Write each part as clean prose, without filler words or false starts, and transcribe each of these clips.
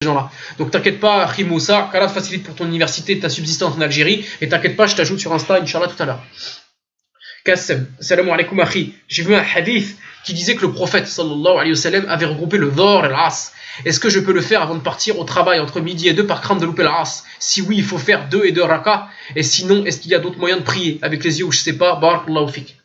gens-là. Donc t'inquiète pas, Akhi Moussa, qu'Allah facilite pour ton université, ta subsistance en Algérie, et t'inquiète pas, je t'ajoute sur Insta, Inch'Allah, tout à l'heure. Kassem, salam alaikum Akhi. J'ai vu un hadith qui disait que le prophète sallallahu alayhi wa sallam avait regroupé le Dhuhr et l'As. Est-ce que je peux le faire avant de partir au travail entre midi et 2 par crainte de louper l'As? Si oui, il faut faire 2 et 2 raka. Et sinon, est-ce qu'il y a d'autres moyens de prier avec les yeux ou je sais pas? Barakallahu fik.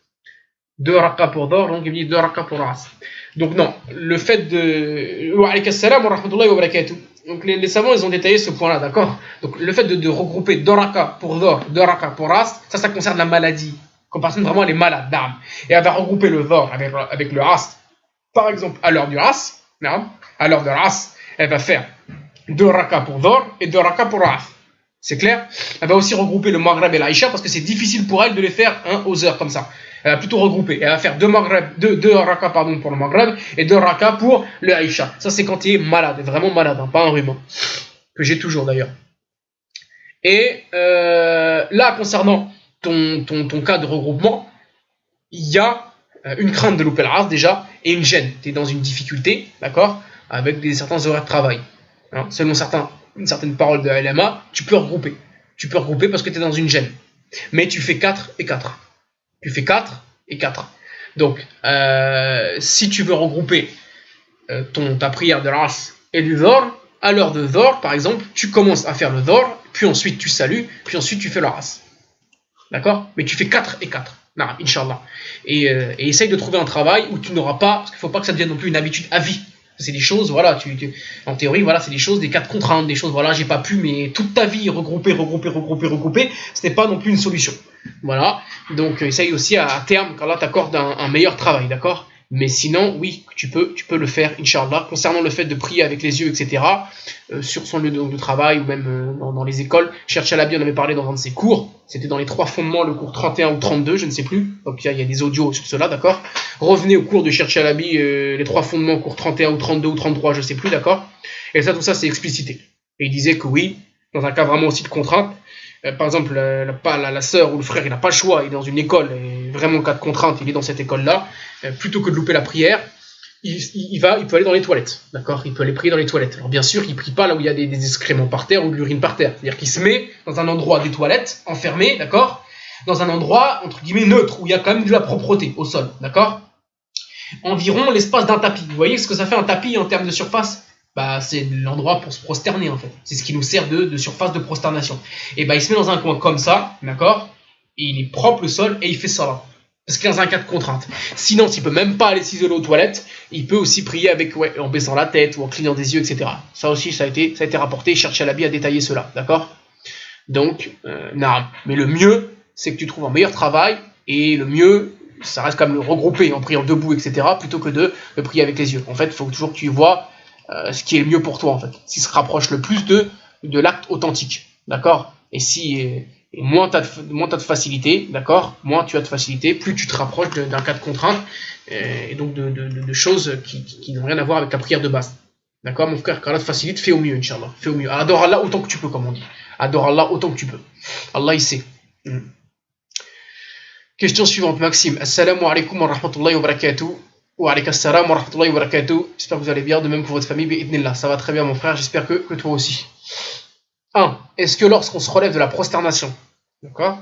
2 raka pour Dhuhr, donc il dit 2 raka pour l'As. Donc non, le fait de... Wa alaykum assalam wa rahmatullahi wa barakatuh. Donc les savants, ils ont détaillé ce point-là, d'accord? Donc le fait de regrouper 2 raka pour Dhuhr, 2 raka pour As, ça concerne la maladie. Quand personne vraiment elle est malade d'âme. Et elle va regrouper le Dhuhr avec le As. Par exemple, à l'heure du As, à l'heure de l'As, elle va faire 2 raka pour Dhuhr et 2 raka pour As. C'est clair? Elle va aussi regrouper le Maghreb et l'Aïcha parce que c'est difficile pour elle de les faire aux heures comme ça. Elle va plutôt regrouper. Elle va faire 2 raka pour le Maghreb et 2 raka pour le Aïcha. Ça, c'est quand tu es malade, vraiment malade, hein, pas un rhume. Que j'ai toujours d'ailleurs. Et là, concernant ton cas de regroupement, il y a une crainte de louper l'As déjà et une gêne. Tu es dans une difficulté, d'accord, avec certains horaires de travail. Hein, selon une certaine parole de LMA, tu peux regrouper. Tu peux regrouper parce que tu es dans une gêne. Mais tu fais 4 et 4. Tu fais 4 et 4. Donc, si tu veux regrouper ta prière de l'As et du Dhuhr, à l'heure de Dhuhr, par exemple, tu commences à faire le Dhuhr, puis ensuite tu salues, puis ensuite tu fais l'As. D'accord? Mais tu fais 4 et 4. Non, Inch'Allah. Et essaye de trouver un travail où tu n'auras pas, parce qu'il ne faut pas que ça devienne non plus une habitude à vie. C'est des choses, voilà, en théorie, voilà, c'est des choses, des cas de contrainte, des choses, voilà, j'ai pas pu, mais toute ta vie, regrouper, ce n'est pas non plus une solution. Voilà. Donc, essaye aussi à terme, qu'Allah t'accorde un meilleur travail, d'accord? Mais sinon, oui, tu peux le faire, Inch'Allah. Concernant le fait de prier avec les yeux, etc., sur son lieu de travail ou même dans les écoles, Cheikh Chalabi en avait parlé dans un de ses cours. C'était dans les 3 fondements, le cours 31 ou 32, je ne sais plus. Donc il y a des audios sur cela, d'accord? Revenez au cours de Cheikh Chalabi, les 3 fondements, cours 31 ou 32 ou 33, je ne sais plus, d'accord? Et ça, tout ça, c'est explicité. Et il disait que oui, dans un cas vraiment aussi de contrainte, par exemple, la sœur ou le frère, il n'a pas le choix, il est dans une école, et vraiment en cas de contrainte, il est dans cette école-là, plutôt que de louper la prière, il peut aller dans les toilettes, d'accord? Il peut aller prier dans les toilettes. Alors bien sûr, il ne prie pas là où il y a des excréments par terre ou de l'urine par terre. C'est-à-dire qu'il se met dans un endroit des toilettes, enfermé, d'accord? Dans un endroit, entre guillemets, neutre, où il y a quand même de la propreté au sol, d'accord? Environ l'espace d'un tapis. Vous voyez ce que ça fait un tapis en termes de surface? Bah, c'est l'endroit pour se prosterner en fait. C'est ce qui nous sert de surface de prosternation. Et bah, il se met dans un coin comme ça, d'accord? Et il est propre le sol et il fait ça là. Parce qu'il est dans un cas de contrainte. Sinon, s'il peut même pas aller s'isoler aux toilettes, il peut aussi prier en baissant la tête ou en clignant des yeux, etc. Ça aussi, ça a été rapporté. Cheikh Chalabi a détaillé cela, d'accord? Donc, naam. Mais le mieux, c'est que tu trouves un meilleur travail et le mieux, ça reste comme le regrouper en priant debout, etc. plutôt que de prier avec les yeux. En fait, il faut toujours que tu vois ce qui est le mieux pour toi en fait, ce qui se rapproche le plus de l'acte authentique, d'accord? Et moins tu as de facilité, d'accord? Moins tu as de facilité, plus tu te rapproches d'un cas de contrainte et donc de choses qui n'ont rien à voir avec la prière de base, d'accord mon frère? Qu'Allah te facilite, fais au mieux, Inch'Allah, fais au mieux, adore Allah autant que tu peux, comme on dit, adore Allah autant que tu peux, Allah il sait. Question suivante, Maxime. Assalamu alaikum wa rahmatullahi wa barakatuh. Wa alaykum assalam wa rahmatullahi wa barakatuh. J'espère que vous allez bien, de même pour votre famille. Bi'idnillah. Ça va très bien, mon frère. J'espère que toi aussi. 1. Est-ce que lorsqu'on se relève de la prosternation, d'accord,